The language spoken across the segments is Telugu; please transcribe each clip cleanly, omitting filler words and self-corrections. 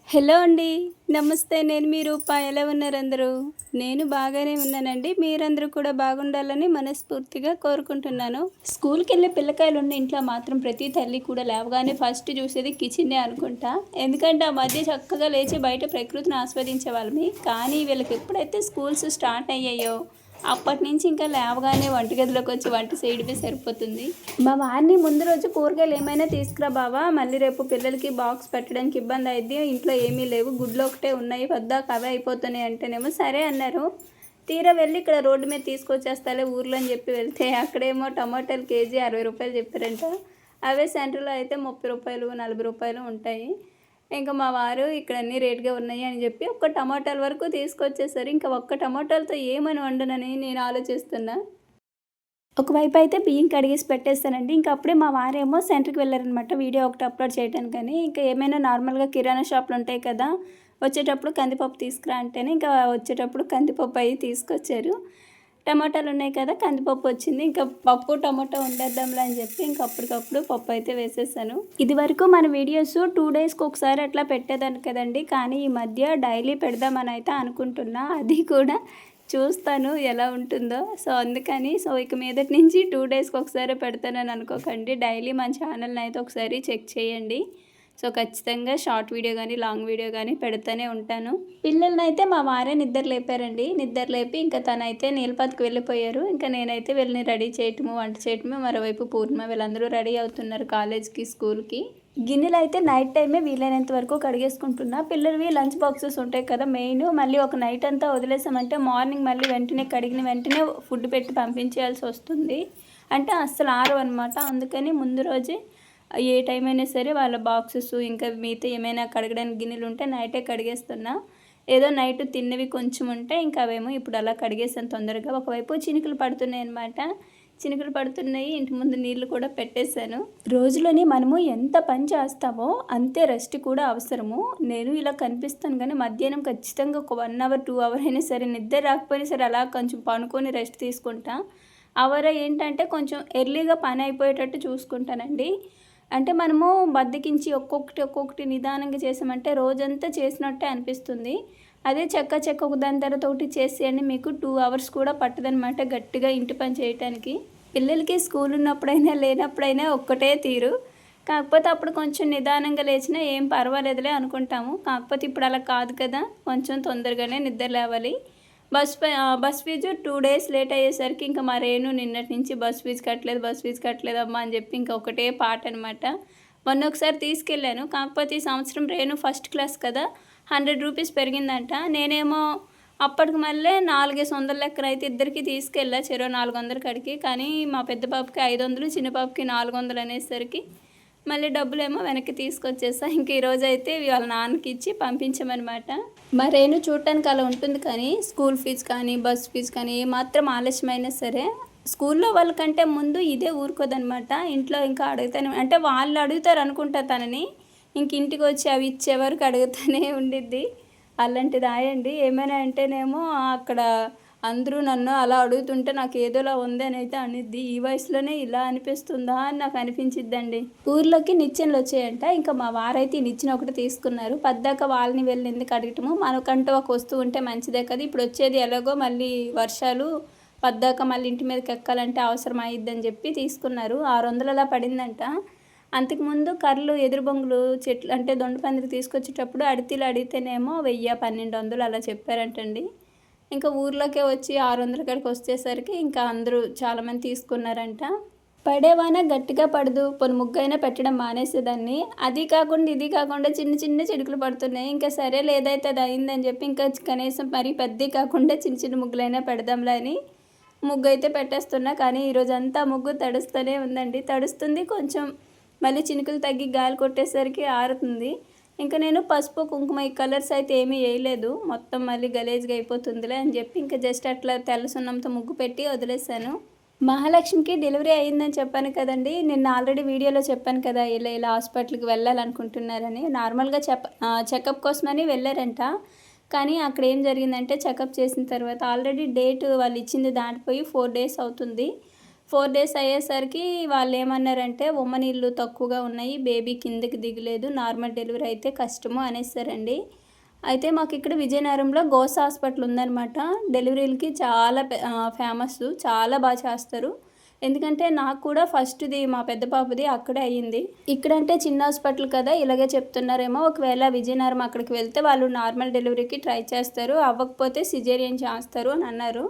హలో అండి. నమస్తే. నేను మీ రూప. ఎలా ఉన్నారు అందరూ? నేను బాగానే ఉన్నానండి. మీరందరూ కూడా బాగుండాలని మనస్ఫూర్తిగా కోరుకుంటున్నాను. స్కూల్‌కెళ్ళే పిల్లకాయలున్న ఇంట్లో మాత్రం ప్రతి తల్లి కూడా లేవగానే ఫస్ట్ చూసేది కిచెనే అనుకుంటా. ఎందుకంటే ఆ మధ్య చక్కగా లేచి బయట ప్రకృతిని ఆస్వాదించేవాళ్ళమి. కానీ వీళ్ళకి ఎప్పుడైతే స్కూల్స్ స్టార్ట్ అయ్యాయో అప్పటినుంచి ఇంకా లేవగానే వంటగదిలోకొచ్చి వంట చేయడమే సరిపోతుంది. మా వారిని ముందు రోజు కూరగాయలు ఏమైనా తీసుకురా బావ, మళ్ళీ రేపు పిల్లలకి బాక్స్ పెట్టడానికి ఇబ్బంది అయిద్ది, ఇంట్లో ఏమీ లేవు, గుడ్లు ఒకటే ఉన్నాయి, పద్దాక అవే అయిపోతున్నాయి అంటేనేమో సరే అన్నారు. తీరా వెళ్ళి ఇక్కడ రోడ్డు మీద తీసుకొచ్చేస్తాలే ఊర్లో అని చెప్పి వెళ్తే అక్కడేమో టమాటాలు కేజీ 60 రూపాయలు చెప్పారంట. అవే సెంటర్లో అయితే 30 రూపాయలు 40 రూపాయలు ఉంటాయి. ఇంకా మా వారు ఇక్కడ అన్నీ రేట్‌గా ఉన్నాయి అని చెప్పి ఒక్క టమాటాల వరకు తీసుకొచ్చేసారు. ఇంకా ఒక్క టమాటాలతో ఏమని వండనని నేను ఆలోచిస్తున్నా. ఒకవైపు అయితే బియ్యం కడిగేసి పెట్టేస్తానండి. ఇంక అప్పుడే మా వారేమో సెంటర్‌కి వెళ్లారనమాట వీడియో ఒకటి అప్‌లోడ్ చేయటానికని. ఇంకా ఏమైనా నార్మల్‌గా కిరాణా షాపులు ఉంటాయి కదా! వచ్చేటప్పుడు కందిపప్పు తీసుకురా అంటేనే ఇంకా వచ్చేటప్పుడు కందిపప్పు అయి తీసుకొచ్చారు. టమాటాలు ఉన్నాయి కదా! కందిపప్పు వచ్చింది. ఇంకా పప్పు, టమాటా వండేద్దాంలే అని చెప్పి ఇంక అప్పటికప్పుడు పప్పు అయితే వేసేసాను. ఇదివరకు మన వీడియోస్ 2 డేస్‌కి ఒకసారి అట్లా పెట్టేదాన్ని కదండీ! కానీ ఈ మధ్య డైలీ పెడదామని అయితే అనుకుంటున్నా. అది కూడా చూస్తాను ఎలా ఉంటుందో. అందుకని ఇక మీదటి నుంచి 2 డేస్‌కి ఒకసారే పెడతానని అనుకోకండి. డైలీ మన ఛానల్‌ని అయితే ఒకసారి చెక్ చేయండి. ఖచ్చితంగా షార్ట్ వీడియో గానీ, లాంగ్ వీడియో గానీ పెడతానే ఉంటాను. పిల్లలనైతే మా వారే నిద్ర లేపారండి. నిద్ర లేపి ఇంకా తనైతే నీలపాతికి వెళ్ళిపోయారు. ఇంకా నేనైతే వీళ్ళని రెడీ చేయటము, వంట చేయటము, మరోవైపు పూర్ణిమ వీళ్ళందరూ రెడీ అవుతున్నారు కాలేజ్‌కి, స్కూల్‌కి. గిన్నెలైతే నైట్ టైమే వీలైనంత వరకు కడిగేసుకుంటున్నా. పిల్లలవి లంచ్ బాక్సెస్ ఉంటాయి కదా మెయిన్. మళ్ళీ ఒక నైట్ అంతా వదిలేసామంటే మార్నింగ్ మళ్ళీ వెంటనే కడిగిన వెంటనే ఫుడ్ పెట్టి పంపించేయాల్సి వస్తుంది. అంటే అస్సలు ఆరవనమాట. అందుకని ముందు రోజే ఏ టైం అయినా సరే వాళ్ళ బాక్సెస్ ఇంకా మిగతా ఏమైనా కడగడానికి గిన్నెలు ఉంటే నైటే కడిగేస్తున్నా. ఏదో నైట్ తిన్నవి కొంచెం ఉంటే ఇంకా అవేమో ఇప్పుడు అలా కడిగేసాను తొందరగా. ఒకవైపు చినుకులు పడుతున్నాయన్నమాట. చినుకులు పడుతున్నాయి. ఇంటి ముందు నీళ్లు కూడా పెట్టేశాను. రోజులోని మనము ఎంత పని చేస్తామో అంతే రెస్ట్ కూడా అవసరము. నేను ఇలా కనిపిస్తాను కానీ మధ్యాహ్నం ఖచ్చితంగా ఒక 1 అవర్ 2 అవర్ అయినా సరే నిద్ర రాకపోయినా సరే అలా కొంచెం పనుకొని రెస్ట్ తీసుకుంటా. అవర్ ఏంటంటే కొంచెం ఎర్లీగా పని అయిపోయేటట్టు చూసుకుంటానండి. అంటే మనము బద్ధకించి ఒక్కొక్కటి నిదానంగా చేసామంటే రోజంతా చేసినట్టే అనిపిస్తుంది. అదే చెక్క ఒకదాని తర్వాత ఒకటి చేసేయండి మీకు 2 అవర్స్ కూడా పట్టదనమాట గట్టిగా ఇంటి పని చేయటానికి. పిల్లలకి స్కూల్ ఉన్నప్పుడైనా లేనప్పుడైనా ఒక్కటే తీరు. కాకపోతే అప్పుడు కొంచెం నిదానంగా లేచినా ఏం పర్వాలేదులే అనుకుంటాము. కాకపోతే ఇప్పుడు అలా కాదు కదా! కొంచెం తొందరగానే నిద్ర లేవాలి. బస్ ఫీజు 2 డేస్ లేట్ అయ్యేసరికి ఇంకా మా రేణు నిన్నటి నుంచి బస్ ఫీజు కట్టలేదమ్మా అని చెప్పి ఇంకా ఒకటే పాట అనమాట. మొన్న ఒకసారి తీసుకెళ్ళాను. కాకపోతే ఈ సంవత్సరం రేణు ఫస్ట్ క్లాస్ కదా! 100 రూపీస్ పెరిగిందంట. నేనేమో అప్పటికి మళ్ళీ 4,500 లెక్కన అయితే ఇద్దరికీ తీసుకెళ్ళా. చెరో 400 కాడికి. కానీ మా పెద్ద పాపకి 500, చిన్న పాపకి 400 అనేసరికి మళ్ళీ డబ్బులేమో వెనక్కి తీసుకొచ్చేసా. ఇంక ఈరోజైతే వాళ్ళ నాన్నకి ఇచ్చి పంపించామనమాట. మరేను చూడటానికి అలా ఉంటుంది కానీ స్కూల్ ఫీజు కానీ, బస్ ఫీజు కానీ ఏమాత్రం ఆలస్యమైనా సరే స్కూల్లో వాళ్ళకంటే ముందు ఇదే ఊరుకోదనమాట. ఇంట్లో ఇంకా అడుగుతానే అంటే వాళ్ళు అడుగుతారు అనుకుంటా తనని. ఇంక ఇంటికి వచ్చి అవి ఇచ్చే వరకు అడుగుతూనే ఉండిద్ది. అలాంటిది ఆయండి. ఏమైనా అంటేనేమో అక్కడ అందరూ నన్ను అలా అడుగుతుంటే నాకు ఏదోలా ఉందని అయితే అనిద్ది. ఈ వయసులోనే ఇలా అనిపిస్తుందా అని నాకు అనిపించిద్దండి. ఊర్లోకి నిచ్చెనలు వచ్చాయంట. ఇంకా మా వారైతే ఈ నిచ్చెన ఒకటి తీసుకున్నారు. పద్దాక వాళ్ళని వెళ్ళి ఎందుకు అడగటము, మనకంటూ ఒక వస్తువు ఉంటే మంచిదే కదా! ఇప్పుడు వచ్చేది ఎలాగో మళ్ళీ వర్షాలు పద్దాక మళ్ళీ ఇంటి మీదకి ఎక్కాలంటే అవసరం అయ్యిద్దని చెప్పి తీసుకున్నారు. 600 అలా పడిందంట. అంతకుముందు కర్రలు ఎదురు బొంగులు చెట్లు అంటే దొండపందిరి తీసుకొచ్చేటప్పుడు అడితీలు అడిగితేనేమో 1000, 1200 అలా చెప్పారంటండి. ఇంకా ఊర్లోకే వచ్చి 600 కాడికి వచ్చేసరికి ఇంకా అందరూ చాలామంది తీసుకున్నారంట. పడేవాన గట్టిగా పడదు. పోనీ ముగ్గైనా పెట్టడం మానేసేదాన్ని. అది కాకుండా ఇది కాకుండా చిన్న చిన్న చినుకులు పడుతున్నాయి. ఇంకా సరేలే ఏదైతే అది అయిందని చెప్పి ఇంకా కనీసం మరీ పెద్దవి కాకుండా చిన్న చిన్న ముగ్గులైనా పెడదాంలే అని ముగ్గైతే పెట్టేస్తున్నా. కానీ ఈరోజంతా ముగ్గు తడుస్తూనే ఉందండి. తడుస్తుంది కొంచెం మళ్ళీ చినుకులు తగ్గి గాలి కొట్టేసరికి ఆరుతుంది. ఇంకా నేను పసుపు, కుంకుమ ఈ కలర్స్ అయితే ఏమీ వేయలేదు. మొత్తం మళ్ళీ గలీజ్‌గా అయిపోతుందిలే అని చెప్పి ఇంకా జస్ట్ అట్లా తెల్ల సున్నంతో ముగ్గు పెట్టి వదిలేసాను. మహాలక్ష్మికి డెలివరీ అయిందని చెప్పాను కదండీ! నిన్న ఆల్రెడీ వీడియోలో చెప్పాను కదా! ఇలా హాస్పిటల్‌కి వెళ్ళాలనుకుంటున్నారని. నార్మల్‌గా చెకప్ కోసమని వెళ్ళారంట. కానీ అక్కడ ఏం జరిగిందంటే చెకప్ చేసిన తర్వాత ఆల్రెడీ డేట్ వాళ్ళు ఇచ్చింది దాటిపోయి 4 డేస్ అవుతుంది. 4 డేస్ అయ్యేసరికి వాళ్ళేమన్నారంటే, ఉమ్మనీళ్ళు తక్కువగా ఉన్నాయి, బేబీ కిందకి దిగలేదు, నార్మల్ డెలివరీ అయితే కష్టము అనేసారండి. అయితే మాకిక్కడ విజయనగరంలో గోస్ హాస్పిటల్ ఉందనమాట. డెలివరీలకి చాలా ఫేమస్సు. చాలా చేస్తారు. ఎందుకంటే నాకు కూడా ఫస్ట్‌ది మా పెద్ద పాపది అక్కడే అయ్యింది. ఇక్కడంటే చిన్న హాస్పిటల్ కదా! ఇలాగే చెప్తున్నారేమో. ఒకవేళ విజయనగరం అక్కడికి వెళ్తే వాళ్ళు నార్మల్ డెలివరీకి ట్రై చేస్తారు. అవ్వకపోతే సిజేరియన్ చేస్తారు అని అన్నారు.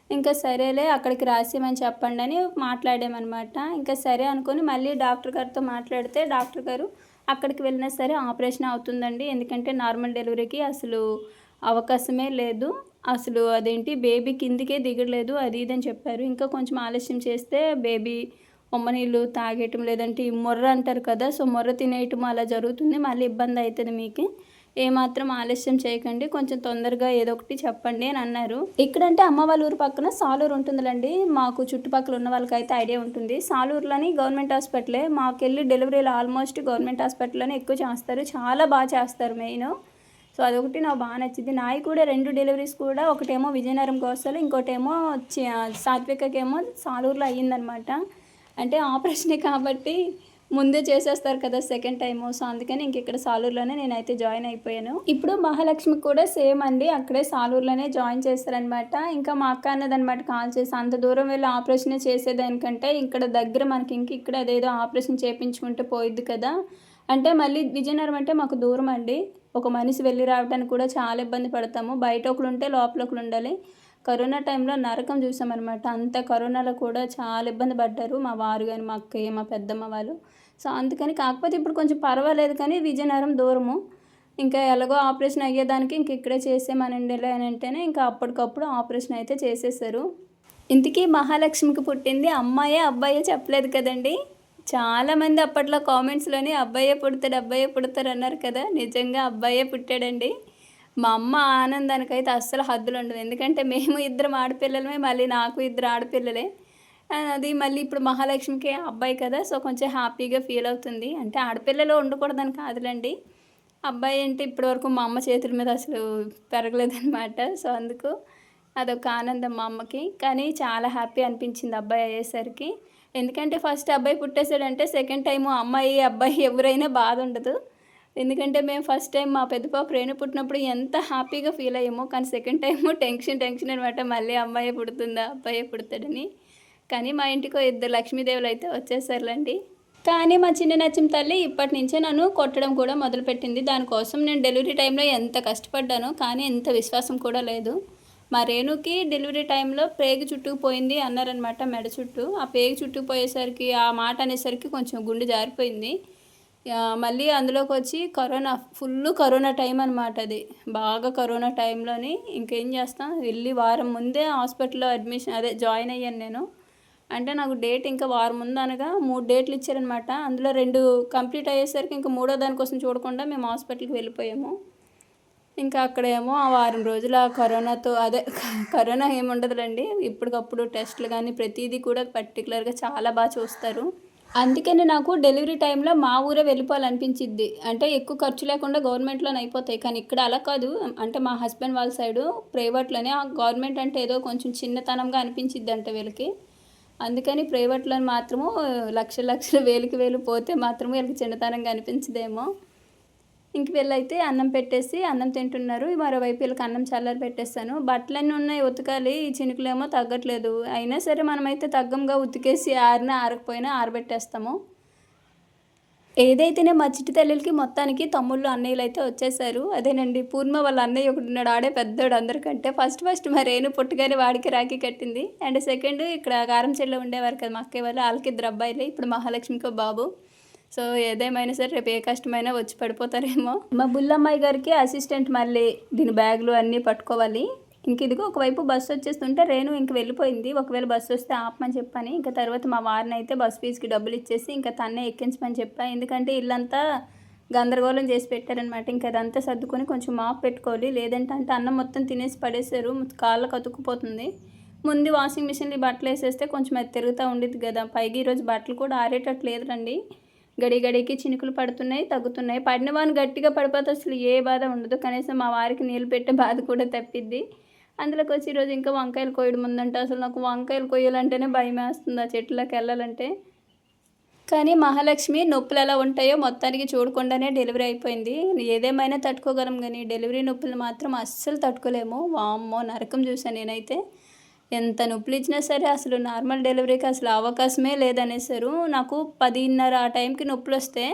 ఇంకా సరేలే అక్కడికి రాసేయమని చెప్పండని మాట్లాడామనమాట. ఇంకా సరే అనుకోని మళ్ళీ డాక్టర్ గారితో మాట్లాడితే డాక్టర్ గారు అక్కడికి వెళ్ళినా సరే ఆపరేషన్ అవుతుందండి. ఎందుకంటే నార్మల్ డెలివరీకి అసలు అవకాశమే లేదు. అసలు అదేంటి బేబీ కిందికే దిగలేదు అది ఇది అని చెప్పారు. ఇంకా కొంచెం ఆలస్యం చేస్తే బేబీ ఉమ్మనీళ్ళు తాగేయటం లేదంటే ఈ మొర్ర అంటారు కదా! సో, మొర్ర తినేయటం అలా జరుగుతుంది. మళ్ళీ ఇబ్బంది అయితది మీకే. ఏమాత్రం ఆలస్యం చేయకండి. కొంచెం తొందరగా ఏదో ఒకటి చెప్పండి అని అన్నారు. ఇక్కడంటే అమ్మ వాళ్ళ ఊరు పక్కన సాలూరు ఉంటుందిలెండి. మాకు చుట్టుపక్కల ఉన్న వాళ్ళకైతే ఐడియా ఉంటుంది. సాలూరులోని గవర్నమెంట్ హాస్పిటలే. మాకెళ్ళి డెలివరీలు ఆల్మోస్ట్ గవర్నమెంట్ హాస్పిటల్‌లోనే ఎక్కువ చేస్తారు. చాలా చేస్తారు మెయిను. సో, అదొకటి నాకు నచ్చింది. నాయి కూడా 2 డెలివరీస్ కూడా ఒకటేమో విజయనగరం గోసలో, ఇంకోటేమో సాత్వికకేమో సాలూరులో అయ్యిందనమాట. అంటే ఆపరేషనే కాబట్టి ముందే చేసేస్తారు కదా సెకండ్ టైము. సో, అందుకని ఇక్కడ సాలూరులోనే నేనైతే జాయిన్ అయిపోయాను. ఇప్పుడు మహాలక్ష్మికి కూడా సేమ్ అండి. అక్కడే సాలూరులోనే జాయిన్ చేశారనమాట. ఇంకా మా అక్క అన్నదనమాట కాల్ చేసి, అంత దూరం వెళ్ళి ఆపరేషనే చేసేదానికంటే ఇక్కడ దగ్గర మనకి ఇక్కడ అదేదో ఆపరేషన్ చేయించుకుంటే పోయిద్ది కదా! అంటే మళ్ళీ విజయనగరం అంటే మాకు దూరం అండి. ఒక మనిషి వెళ్ళి రావడానికి కూడా చాలా ఇబ్బంది పడతాము. బయట ఒకలుంటే లోపల ఒకలుండాలి. కరోనా టైంలో నరకం చూసామనమాట. అంత కరోనాలో కూడా చాలా ఇబ్బంది పడ్డారు మా వారు గాని, మా అక్కయ్య, మా పెద్దమ్మ వాళ్ళు. సో, అందుకని కాకపోతే ఇప్పుడు కొంచెం పర్వాలేదు కానీ విజయనగరం దూరము. ఇంకా ఎలాగో ఆపరేషన్ అయ్యేదానికి ఇక్కడే చేసేయమనండిలే అని అంటేనే ఇంకా అప్పటికప్పుడు ఆపరేషన్ అయితే చేసేసారు. ఇంతకీ మహాలక్ష్మికి పుట్టింది అమ్మాయే అబ్బాయే చెప్పలేదు కదండీ! చాలామంది అప్పట్లో కామెంట్స్‌లోని అబ్బాయే పుడతారు అన్నారు కదా! నిజంగా అబ్బాయే పుట్టాడండి. మా అమ్మ ఆనందానికైతే అస్సలు హద్దులుండవు. ఎందుకంటే మేము ఇద్దరం ఆడపిల్లలమే, మళ్ళీ నాకు ఇద్దరు ఆడపిల్లలే. అది మళ్ళీ ఇప్పుడు మహాలక్ష్మికి అబ్బాయి కదా! సో, కొంచెం హ్యాపీగా ఫీల్ అవుతుంది. అంటే ఆడపిల్లలు ఉండకూడదని కాదులెండి. అబ్బాయి అంటే ఇప్పటివరకు మా అమ్మ చేతుల మీద అసలు పెరగలేదనమాట. సో, అందుకు అదొక ఆనందం మా అమ్మకి. కానీ చాలా హ్యాపీ అనిపించింది అబ్బాయి అయ్యేసరికి. ఎందుకంటే ఫస్ట్ అబ్బాయి పుట్టేసాడంటే సెకండ్ టైము అమ్మాయి, అబ్బాయి ఎవరైనా బాధ ఉండదు. ఎందుకంటే మేము ఫస్ట్ టైం మా పెద్ద పాప రేణు పుట్టినప్పుడు ఎంత హ్యాపీగా ఫీల్ అయ్యామో. కానీ సెకండ్ టైము టెన్షన్ అనమాట. మళ్ళీ అమ్మాయే పుడుతుందా, అబ్బాయే పుడతాడని. కానీ మా ఇంటికో ఇద్దరు లక్ష్మీదేవులు అయితే వచ్చేసారులేండి. కానీ మా చిన్న నచ్చిన తల్లి ఇప్పటి నుంచే నన్ను కొట్టడం కూడా మొదలుపెట్టింది. దానికోసం నేను డెలివరీ టైంలో ఎంత కష్టపడ్డానో, కానీ ఎంత విశ్వాసం కూడా లేదు. మా రేణుకి డెలివరీ టైంలో పేగు చుట్టుకుపోయింది అన్నారనమాట, మెడ చుట్టూ. ఆ పేగు చుట్టుకుపోయేసరికి ఆ మాట అనేసరికి కొంచెం గుండె జారిపోయింది. మళ్ళీ అందులోకి వచ్చి కరోనా టైం అనమాట అది. బాగా కరోనా టైంలోని ఇంకేం చేస్తాం, వెళ్ళి వారం ముందే హాస్పిటల్లో జాయిన్ అయ్యాను నేను. అంటే నాకు డేట్ ఇంకా వారం ముందు అనగా 3 డేట్లు ఇచ్చారనమాట. అందులో 2 కంప్లీట్ అయ్యేసరికి ఇంకా మూడో దానికోసం చూడకుండా మేము హాస్పిటల్కి వెళ్ళిపోయాము. ఇంకా అక్కడేమో ఆ వారం రోజులు ఆ కరోనా ఏముండదులేండి. ఇప్పటికప్పుడు టెస్టులు కానీ ప్రతిదీ కూడా పర్టికులర్గా చాలా చూస్తారు. అందుకని నాకు డెలివరీ టైంలో మా ఊరే వెళ్ళిపోవాలనిపించిద్ది. అంటే ఎక్కువ ఖర్చు లేకుండా గవర్నమెంట్‌లోనే అయిపోతాయి. కానీ ఇక్కడ అలా కాదు. అంటే మా హస్బెండ్ వాళ్ళ సైడు ప్రైవేట్‌లోనే, ఆ గవర్నమెంట్ అంటే ఏదో కొంచెం చిన్నతనంగా అనిపించిద్దంట వీళ్ళకి. అందుకని ప్రైవేట్‌లో మాత్రము లక్షలు వేలకు వేలు పోతే మాత్రము వీళ్ళకి చిన్నతనంగా అనిపించదేమో. ఇంక వీళ్ళైతే అన్నం పెట్టేసి అన్నం తింటున్నారు. మరోవైపు వీళ్ళకి అన్నం చల్లారి పెట్టేసాను. బట్టలన్నీ ఉన్నాయి ఉతకాలి, ఈ చినుకులేమో తగ్గట్లేదు. అయినా సరే మనమైతే తగ్గంగా ఉతికేసి ఆరినా ఆరకపోయినా ఆరబెట్టేస్తాము. ఏదైతేనే మా చిట్టి తల్లులకి మొత్తానికి తమ్ముళ్ళు, అన్నయ్యలు అయితే వచ్చేసారు. అదేనండి పూర్ణ వాళ్ళ అన్నయ్య ఒకడున్నాడు, ఆడే పెద్దోడు అందరికంటే. ఫస్ట్ మా రేణు పుట్టగానే వాడికి రాఖీ కట్టింది. అండ్ సెకండ్ ఇక్కడ కారంచేడులో ఉండేవారు కదా మా అక్కయ్య వాళ్ళు, వాళ్ళకి 2 అబ్బాయిలే. ఇప్పుడు మహాలక్ష్మికి బాబు. సో, ఏదేమైనా సరే రేపు ఏ కష్టమైనా వచ్చి పడిపోతారేమో. మా బుల్లమ్మాయి గారికి అసిస్టెంట్ మళ్ళీ దీని బ్యాగులు అన్నీ పట్టుకోవాలి. ఇదిగో ఒకవైపు బస్సు వచ్చేస్తుంటే రేణు వెళ్ళిపోయింది. ఒకవేళ బస్సు వస్తే ఆపమని చెప్పని. ఇంకా తర్వాత మా వారిని అయితే బస్ ఫీజుకి డబ్బులు ఇచ్చేసి ఇంకా తన్నే ఎక్కించమని చెప్పా. ఎందుకంటే ఇల్లంతా గందరగోళం చేసి పెట్టారనమాట. ఇంకా అదంతా సర్దుకొని కొంచెం మాప్ పెట్టుకోవాలి. లేదంటే అన్నం మొత్తం తినేసి పడేసారు, కాళ్ళకు అతుక్కుపోతుంది. ముందు వాషింగ్ మిషన్లో బట్టలు వేసేస్తే కొంచెం అది తిరుగుతూ ఉండేది కదా. పైగా ఈరోజు బట్టలు కూడా ఆరేటట్టు లేదురండి. గడికి చినుకులు పడుతున్నాయి, తగ్గుతున్నాయి. పడిన వాన గట్టిగా పడిపోతే అసలు ఏ బాధ ఉండదు. కనీసం మా వారికి నీళ్ళు పెట్టే బాధ కూడా తప్పిద్ది. అందులోకి వచ్చి ఈరోజు ఇంకా వంకాయలు కోయడం ఉందంట. అసలు నాకు వంకాయలు కొయ్యాలంటేనే భయం వేస్తుంది ఆ చెట్లకి వెళ్ళాలంటే. కానీ మహాలక్ష్మి నొప్పులు ఎలా ఉంటాయో మొత్తానికి చూడకుండానే డెలివరీ అయిపోయింది. ఏదేమైనా తట్టుకోగలం కానీ డెలివరీ నొప్పులు మాత్రం అస్సలు తట్టుకోలేము. వామ్మో నరకం చూసాను నేనైతే. ఎంత నొప్పులు ఇచ్చినా సరే అసలు నార్మల్ డెలివరీకి అసలు అవకాశమే లేదనేసారు. నాకు 10:30 ఆ టైంకి నొప్పులు వస్తే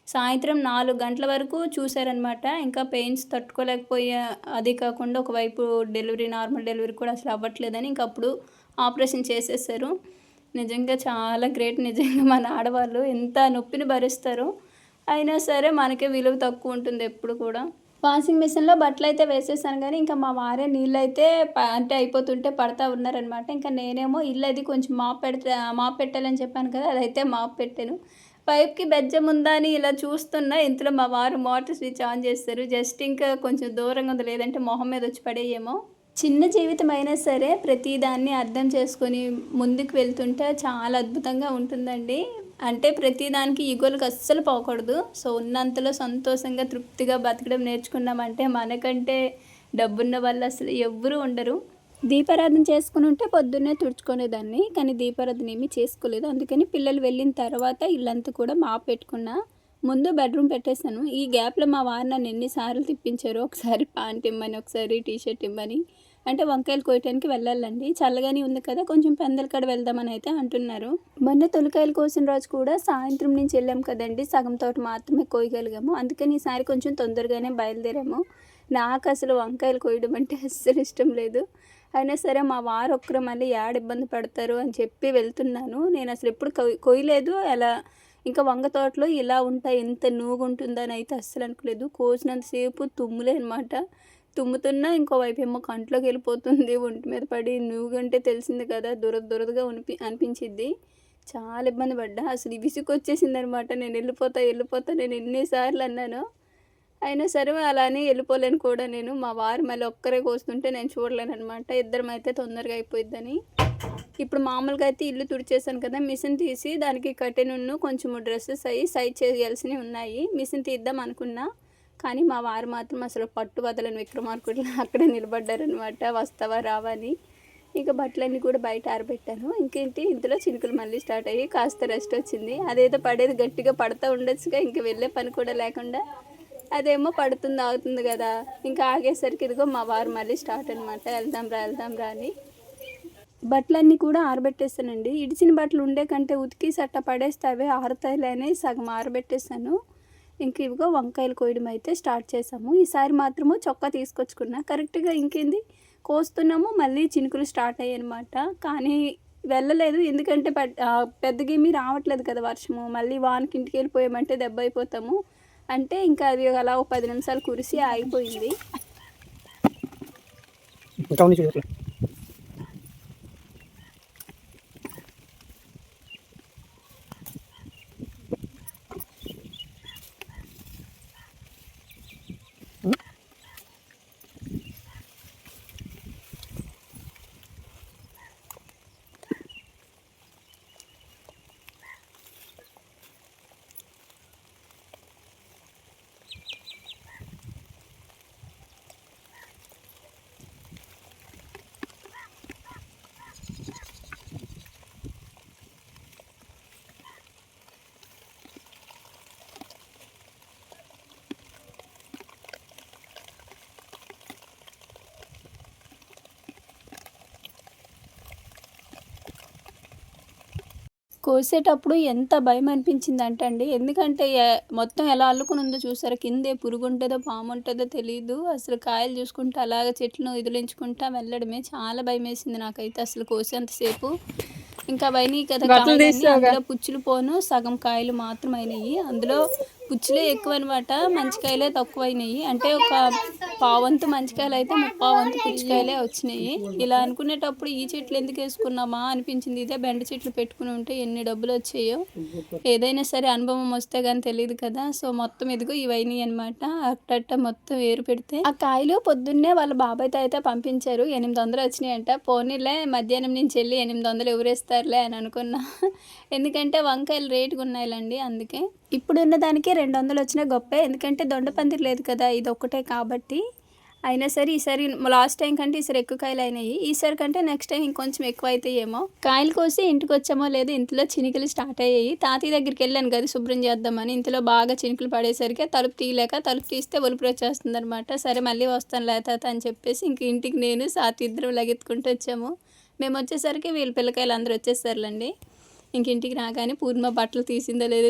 సాయంత్రం 4 గంటల వరకు చూశారనమాట. ఇంకా పెయిన్స్ తట్టుకోలేకపోయా. అది కాకుండా ఒకవైపు డెలివరీ నార్మల్ డెలివరీ కూడా అసలు అవ్వట్లేదని ఇంక అప్పుడు ఆపరేషన్ చేసేసారు. నిజంగా చాలా గ్రేట్. నిజంగా మన ఆడవాళ్ళు ఎంత నొప్పిని భరిస్తారో అయినా సరే మనకే విలువ తక్కువ ఉంటుంది ఎప్పుడు కూడా. వాషింగ్ మిషన్లో బట్టలు అయితే వేసేసాను కానీ ఇంకా మా వారే నీళ్ళైతే అంటే అయిపోతుంటే పడతా ఉన్నారనమాట. ఇంకా నేనేమో ఇల్లు అది కొంచెం మాప్ పెట్టాలని చెప్పాను కదా, అదైతే మాప్ పెట్టాను. పైప్కి బెజ్జం ఉందా అని ఇలా చూస్తున్నా, ఇంతలో మా వారు మోటార్ స్విచ్ ఆన్ చేస్తారు. జస్ట్ ఇంకా కొంచెం దూరంగా ఉంది, లేదంటే మొహం మీద వచ్చి పడేయేమో. చిన్న జీవితం అయినా సరే ప్రతిదాన్ని అర్థం చేసుకొని ముందుకు వెళ్తుంటే చాలా అద్భుతంగా ఉంటుందండి. అంటే ప్రతిదానికి ఈగోలకు అస్సలు పోకూడదు. సో ఉన్నంతలో సంతోషంగా తృప్తిగా బతకడం నేర్చుకున్నామంటే మనకంటే డబ్బున్న వాళ్ళు అసలు ఎవ్వరూ ఉండరు. దీపారాధన చేసుకుని ఉంటే పొద్దున్నే తుడుచుకునేదాన్ని, కానీ దీపారాధన ఏమీ చేసుకోలేదు. అందుకని పిల్లలు వెళ్ళిన తర్వాత ఇల్లంతా కూడా మాప్ పెట్టుకున్నా. ముందు బెడ్రూమ్ పెట్టేశాను. ఈ గ్యాప్లో మా వారు నన్ను ఎన్నిసార్లు తిప్పించారు. ఒకసారి ప్యాంట్ ఇమ్మని, ఒకసారి టీషర్ట్ ఇమ్మని. అంటే వంకాయలు కోయటానికి వెళ్ళాలండి, చల్లగానే ఉంది కదా, కొంచెం పెందల కాడ వెళ్దామని అయితే అంటున్నారు. మొన్న తొలికాయలు కోసిన రోజు కూడా సాయంత్రం నుంచి వెళ్ళాం కదండి, సగం తోట మాత్రమే కోయగలిగాము. అందుకని ఈసారి కొంచెం తొందరగానే బయలుదేరాము. నాకు అసలు వంకాయలు కోయడం అంటే అస్సలు ఇష్టం లేదు. అయినా సరే మా వారు ఒక్కరు మళ్ళీ ఇబ్బంది పడతారు అని చెప్పి వెళ్తున్నాను. నేను అసలు ఎప్పుడు కొయ్యలేదు. అలా ఇంకా వంగ తోటలో ఇలా ఉంటాయి, ఎంత నూగు ఉంటుందని అయితే అస్సలు అనుకోలేదు. కోసినంతసేపు తుమ్ములే అనమాట. తుమ్ముతున్నా ఇంకోవైపు ఏమో కంట్లోకి వెళ్ళిపోతుంది, ఒంటి మీద పడి. నూగు అంటే తెలిసింది కదా, దురదగా అనిపించిద్ది. చాలా ఇబ్బంది పడ్డా. అసలు విసుకొచ్చేసింది అనమాట. నేను వెళ్ళిపోతా నేను ఎన్నిసార్లు అన్నాను. అయినా సరే అలానే వెళ్ళిపోలేను కూడా నేను. మా వారు మళ్ళీ ఒక్కరే కోస్తుంటే నేను చూడలేను అనమాట. ఇద్దరం అయితే తొందరగా అయిపోయిద్దని. ఇప్పుడు మామూలుగా అయితే ఇల్లు తుడిచేసాను కదా, మిషన్ తీసి దానికి కట్టెనున్ను కొంచెము డ్రెస్సెస్ అయ్యి సైజ్ చేయాల్సినవి ఉన్నాయి. మిషన్ తీద్దాం అనుకున్నా, కానీ మా వారు మాత్రం అసలు పట్టు వదలని విక్రమార్కుడు అక్కడే నిలబడ్డారనమాట. వస్తావా రావా అని. ఇక బట్టలన్నీ కూడా బయట ఆరబెట్టాను. ఇంకేంటి ఇందులో చినుకులు మళ్ళీ స్టార్ట్ అయ్యి కాస్త రెస్ట్ వచ్చింది. అదేదో పడేది గట్టిగా పడుతూ ఉండొచ్చుగా, ఇంక వెళ్ళే పని కూడా లేకుండా. అదేమో పడుతుంది ఆగుతుంది కదా, ఇంకా ఆగేసరికి ఇదిగో మా వారు మళ్ళీ స్టార్ట్ అనమాట. వెళ్దాం రా అని. బట్టలన్నీ కూడా ఆరబెట్టేస్తానండి. ఇడిచిన బట్టలు ఉండే కంటే ఉతికి సట్ట పడేస్తే అవే ఆరుతాయిలే అని సగం ఆరబెట్టేస్తాను. ఇంక ఇవిగో వంకాయలు కోయడం అయితే స్టార్ట్ చేసాము. ఈసారి మాత్రము చొక్కా తీసుకొచ్చుకున్నా. కరెక్ట్గా ఇంకేంది కోస్తున్నాము, మళ్ళీ చినుకులు స్టార్ట్ అయ్యాయి అనమాట. కానీ వెళ్ళలేదు, ఎందుకంటే పెద్దగేమీ రావట్లేదు కదా వర్షము. మళ్ళీ వానకి ఇంటికి వెళ్ళిపోయామంటే దెబ్బ అయిపోతాము. అంటే ఇంకా అది అలా 10 నిమిషాలు కురిసి ఆగిపోయింది. కోసేటప్పుడు ఎంత భయం అనిపించింది అండి. ఎందుకంటే మొత్తం ఎలా అల్లుకుని ఉందో చూసారా, కిందే పురుగు ఉంటుందో పాము ఉంటుందో తెలియదు. అసలు కాయలు చూసుకుంటూ అలాగ చెట్లను వదిలించుకుంటా వెళ్ళడమే చాలా భయం వేసింది నాకైతే అసలు కోసేంతసేపు. ఇంకా అవన్నీ కదా, అందులో పుచ్చులు పోను సగం కాయలు మాత్రం అయినాయి. అందులో పుచ్చులే ఎక్కువ అనమాట, మంచికాయలే తక్కువ అయినాయి. అంటే ఒక పావంతు మంచికాయలు అయితే 30 పుచ్చికాయలే వచ్చినాయి. ఇలా అనుకునేటప్పుడు ఈ చెట్లు ఎందుకు వేసుకున్నామా అనిపించింది. ఇదే బెండ చెట్లు పెట్టుకుని ఉంటే ఎన్ని డబ్బులు వచ్చాయో. ఏదైనా సరే అనుభవం వస్తే కానీ తెలియదు కదా. సో మొత్తం ఇదిగో ఇవన్నీ అనమాట. అట్టట్ట మొత్తం ఏరు పెడితే ఆ కాయలు పొద్దున్నే వాళ్ళ బాబాయ్తో అయితే పంపించారు. 800 వచ్చినాయంట. పోనీలే మధ్యాహ్నం నుంచి వెళ్ళి 800 ఎవరేస్తారులే అని అనుకున్నా. ఎందుకంటే వంకాయలు రేటుగా ఉన్నాయిలండి. అందుకే ఇప్పుడున్న దానికి 200 వచ్చినా గొప్పే. ఎందుకంటే దొండపందిరి లేదు కదా, ఇది ఒక్కటే కాబట్టి. అయినా సరే ఈసారి లాస్ట్ టైం కంటే ఈసారి ఎక్కువ కాయలు అయినాయి. ఈసారి కంటే నెక్స్ట్ టైం ఇంకొంచెం ఎక్కువ అవుతాయేమో. కాయలు కోసి ఇంటికి వచ్చామో లేదో ఇంతలో చినుకులు స్టార్ట్ అయ్యాయి. తాతయ్య దగ్గరికి వెళ్ళాను గది శుభ్రం చేద్దామని. ఇంతలో బాగా చినుకులు పడేసరికి తలుపు తీయలేక తలుపు తీస్తే ఒలుపురు వచ్చేస్తుంది అనమాట. సరే మళ్ళీ వస్తాను లే తాత అని చెప్పేసి ఇంక ఇంటికి నేను సాతి ఇద్దరం లగెత్తుకుంటూ వచ్చాము. మేము వచ్చేసరికి వీళ్ళ పిల్లకాయలు అందరూ వచ్చేసారులేండి. ఇంక ఇంటికి రాగానే పూర్ణిమ బట్టలు తీసిందో లేదో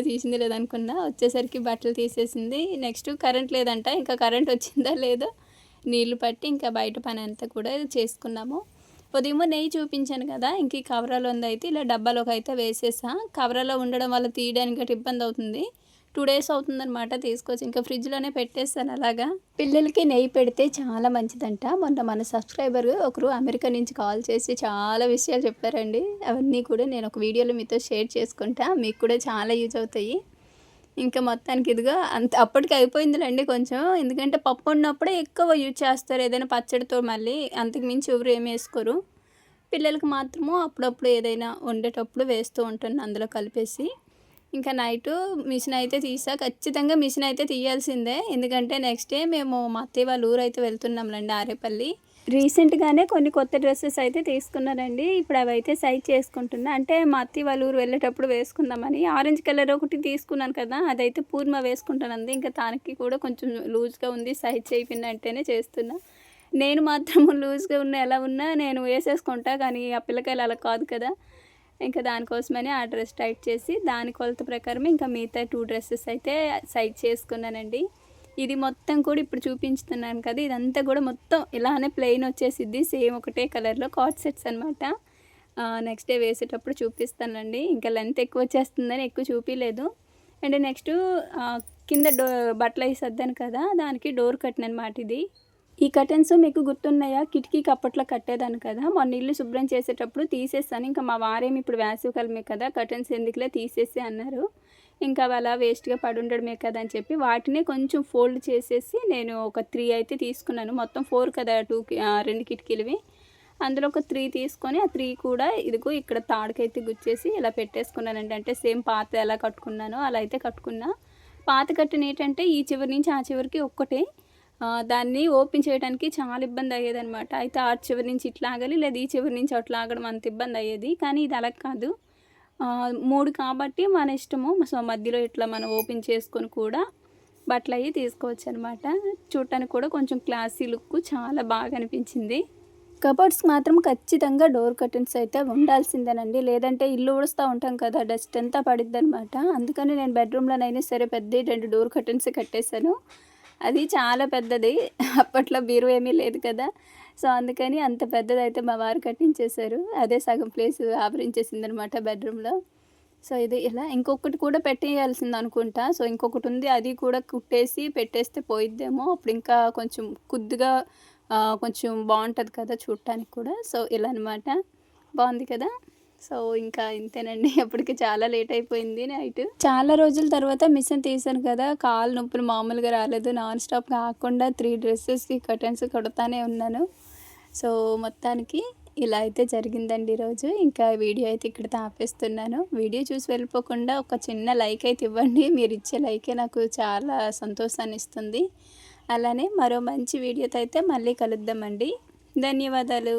అనుకున్నా. వచ్చేసరికి బట్టలు తీసేసింది. నెక్స్ట్ కరెంట్ లేదంట. ఇంకా కరెంట్ వచ్చిందో లేదో నీళ్లు పట్టి ఇంకా బయట పని అంతా కూడా చేసుకున్నాము. ఉదయం నెయ్యి చూపించాను కదా, ఇంక ఈ కవరాలో అయితే ఇలా డబ్బాలోకి అయితే వేసేసా. కవరాలో ఉండడం వల్ల తీయడానికి గట్టి ఇబ్బంది అవుతుంది. 2 days అవుతుందన్నమాట తీసుకొచ్చి ఇంకా ఫ్రిడ్జ్లోనే పెట్టేస్తాను అలాగా. పిల్లలకి నెయ్యి పెడితే చాలా మంచిదంట. మొన్న మన సబ్స్క్రైబర్ ఒకరు అమెరికా నుంచి కాల్ చేసి చాలా విషయాలు చెప్పారండి. అవన్నీ కూడా నేను ఒక వీడియోలో మీతో షేర్ చేసుకుంటా, మీకు కూడా చాలా యూజ్ అవుతాయి. ఇంకా మొత్తానికి ఇదిగో అప్పటికి అయిపోయిందిలేండి కొంచెం. ఎందుకంటే పప్పు ఉన్నప్పుడే ఎక్కువ యూజ్ చేస్తారు ఏదైనా పచ్చడితో, మళ్ళీ అంతకు మించి ఎవరు ఏమి వేసుకోరు. పిల్లలకి మాత్రము అప్పుడప్పుడు ఏదైనా వండేటప్పుడు వేస్తూ ఉంటాను అందులో కలిపేసి. ఇంకా నైటు మిషన్ అయితే తీసా. ఖచ్చితంగా మిషన్ అయితే తీయాల్సిందే. ఎందుకంటే నెక్స్ట్ డే మేము మా అత్తయ్య వాళ్ళ ఊరు అయితే వెళ్తున్నాంలేండి, ఆరేపల్లి. రీసెంట్గానే కొన్ని కొత్త డ్రెస్సెస్ అయితే తీసుకున్నానండి. ఇప్పుడు అవి అయితే సైజ్ చేసుకుంటున్నా. అంటే మా అత్తయ్య వాళ్ళ ఊరు వెళ్ళేటప్పుడు వేసుకుందామని. ఆరెంజ్ కలర్ ఒకటి తీసుకున్నాను కదా, అదైతే పూర్ణ వేసుకుంటానంది. ఇంకా తనకి కూడా కొంచెం లూజ్గా ఉంది, సైజ్ చేయిపోయిన అంటేనే చేస్తున్నా. నేను మాత్రం లూజ్గా ఉన్న ఎలా ఉన్నా నేను వేసేసుకుంటా, కానీ ఆ పిల్లకాయలు అలా కాదు కదా. ఇంకా దానికోసమని ఆ డ్రెస్ టైట్ చేసి దాని కొలత ప్రకారం ఇంకా మిగతా 2 డ్రెస్సెస్ అయితే సైజ్ చేసుకున్నానండి. ఇది మొత్తం కూడా ఇప్పుడు చూపించుతున్నాను కదా, ఇదంతా కూడా మొత్తం ఇలానే ప్లెయిన్ వచ్చేసిద్ది. సేమ్ ఒకటే కలర్లో కార్డ్ సెట్స్ అనమాట. నెక్స్ట్ డే వేసేటప్పుడు చూపిస్తానండి. ఇంకా లెంత్ ఎక్కువ వచ్చేస్తుందని ఎక్కువ చూపించలేదు. అండ్ నెక్స్ట్ కింద బట్టలు అవి సర్దాను కదా, దానికి డోర్ కర్టెన్ అనమాట ఇది. ఈ కర్టెన్స్ మీకు గుర్తున్నాయా? కిటికీకి అప్పట్లో కట్టేదాన్ని కదా, మొన్న ఇల్లు శుభ్రం చేసేటప్పుడు తీసేస్తాను. ఇంకా మా వారేమి ఇప్పుడు వేసవికాలమే కదా, కర్టెన్స్ ఎందుకులే తీసేసి అన్నారు. ఇంకా అవి అలా వేస్ట్గా పడి ఉండడమే కదా అని చెప్పి వాటిని కొంచెం ఫోల్డ్ చేసేసి నేను ఒక 3 అయితే తీసుకున్నాను. మొత్తం 4 కదా, 2 కిటికీలవి. అందులో ఒక 3 తీసుకొని ఆ 3 కూడా ఇదిగో ఇక్కడ తాడుకైతే గుచ్చేసి ఇలా పెట్టేసుకున్నానండి. అంటే సేమ్ పాత ఎలా కట్టుకున్నానో అలా అయితే కట్టుకున్నా. పాత కట్టిన ఏంటంటే ఈ చివరి నుంచి ఆ చివరికి ఒక్కటే, దాన్ని ఓపెన్ చేయడానికి చాలా ఇబ్బంది అయ్యేదనమాట. అయితే ఆ చివరి నుంచి ఇట్లా ఆగాలి, లేదా ఈ చివరి నుంచి అట్లా ఆగడం అంత ఇబ్బంది అయ్యేది. కానీ ఇది అలా కాదు, 3 కాబట్టి మన ఇష్టము. సో మధ్యలో ఇట్లా మనం ఓపెన్ చేసుకొని కూడా బట్టలు అవి తీసుకోవచ్చు అనమాట. చూడటానికి కూడా కొంచెం క్లాసీ లుక్ చాలా బాగా అనిపించింది. కబోర్డ్స్కి మాత్రం ఖచ్చితంగా డోర్ కర్టెన్స్ అయితే ఉండాల్సిందేనండి. లేదంటే ఇల్లు ఊడుస్తూ ఉంటాం కదా, డస్ట్ అంతా పడిద్ది అనమాట. అందుకని నేను బెడ్రూమ్లోనైనా సరే పెద్ద 2 డోర్ కర్టెన్స్ కట్టేశాను. అది చాలా పెద్దది. అప్పట్లో బీరువా ఏమీ లేదు కదా, సో అందుకని అంత పెద్దదైతే మా వారు కట్టించేశారు. అదే సగం ప్లేస్ ఆవరించేసిందనమాట బెడ్రూమ్లో. సో ఇది ఇలా ఇంకొకటి కూడా పెట్టేయాల్సింది అనుకుంటా. సో ఇంకొకటి ఉంది, అది కూడా కుట్టేసి పెట్టేస్తే పోయిద్దేమో. అప్పుడు ఇంకా కొంచెం కొద్దిగా కొంచెం బాగుంటుంది కదా చూడటానికి కూడా. సో ఇలా అనమాట, బాగుంది కదా. సో ఇంకా ఇంతేనండి. అప్పటికి చాలా లేట్ అయిపోయింది నైట్. చాలా రోజుల తర్వాత మిషన్ తీసాను కదా, కాలు నొప్పులు మామూలుగా రాలేదు. నాన్ స్టాప్ కాకుండా 3 డ్రెస్సెస్కి కర్టెన్స్ కడతానే ఉన్నాను. సో మొత్తానికి ఇలా అయితే జరిగిందండి ఈరోజు. ఇంకా వీడియో అయితే ఇక్కడ ఆపేస్తున్నాను. వీడియో చూసి వెళ్ళిపోకుండా ఒక చిన్న లైక్ అయితే ఇవ్వండి. మీరు ఇచ్చే లైకే నాకు చాలా సంతోషాన్ని ఇస్తుంది. అలానే మరో మంచి వీడియోతో అయితే మళ్ళీ కలుద్దామండి. ధన్యవాదాలు.